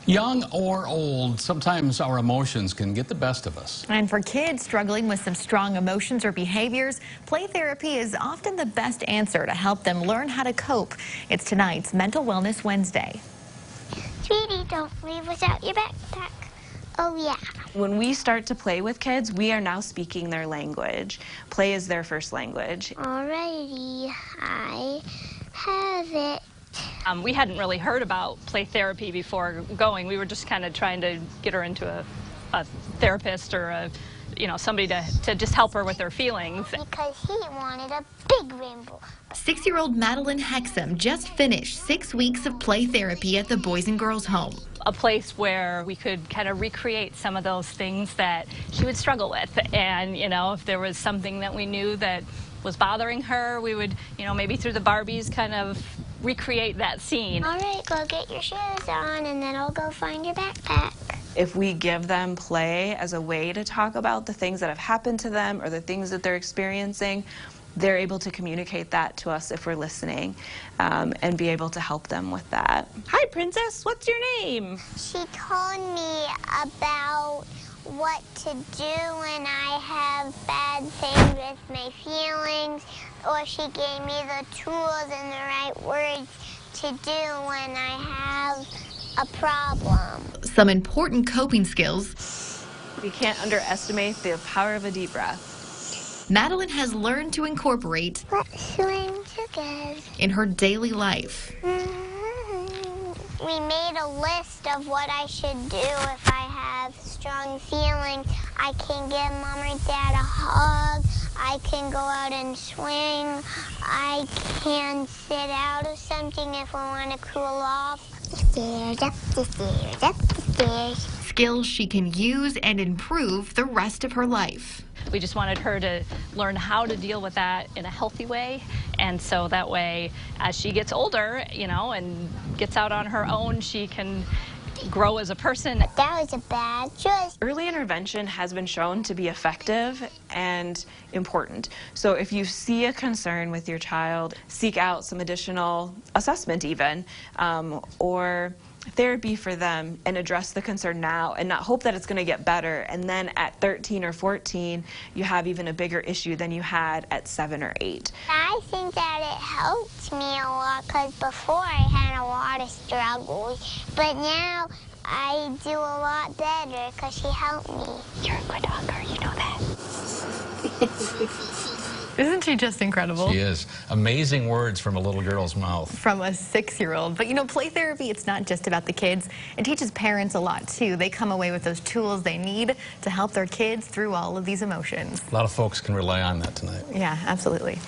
Young or old, sometimes our emotions can get the best of us. And for kids struggling with some strong emotions or behaviors, play therapy is often the best answer to help them learn how to cope. It's tonight's Mental Wellness Wednesday. Sweetie, don't leave without your backpack. Oh, yeah. When we start to play with kids, we are now speaking their language. Play is their first language. Alrighty, I have it. We hadn't really heard about play therapy before going. We were just kind of trying to get her into a therapist or somebody to just help her with her feelings. Because he wanted a big rainbow. 6-year-old Madeline Hexum just finished 6 weeks of play therapy at the Boys and Girls Home. A place where we could kind of recreate some of those things that she would struggle with. And, if there was something that we knew that was bothering her, we would, maybe through the Barbies kind of recreate that scene. All right, go get your shoes on and then I'll go find your backpack. If we give them play as a way to talk about the things that have happened to them or the things that they're experiencing, they're able to communicate that to us if we're listening and be able to help them with that. Hi, Princess. What's your name? She told me about what to do when I have bad things with my feelings, or she gave me the tools and the right words to do when I have a problem. Some important coping skills. We can't underestimate the power of a deep breath. Madeline has learned to incorporate Let's swing together in her daily life. We made a list of what I should do if I have strong feelings. I can give Mom or Dad a hug. I can go out and swing. I can sit out of something if I want to cool off. Stairs, up the stairs, up the stairs. Skills she can use and improve the rest of her life. We just wanted her to learn how to deal with that in a healthy way. And so that way, as she gets older, and gets out on her own, she can grow as a person. That was a bad choice. Early intervention has been shown to be effective and important. So if you see a concern with your child, seek out some additional assessment even, or therapy for them, and address the concern now and not hope that it's going to get better, and then at 13 or 14 you have even a bigger issue than you had at 7 or 8. I think that it helped me a lot because before I had a lot of struggles, but now I do a lot better because she helped me. You're a good hugger, you know that. Isn't she just incredible? She is. Amazing words from a little girl's mouth. From a 6-year-old. But play therapy, it's not just about the kids. It teaches parents a lot too. They come away with those tools they need to help their kids through all of these emotions. A lot of folks can rely on that tonight. Yeah, absolutely.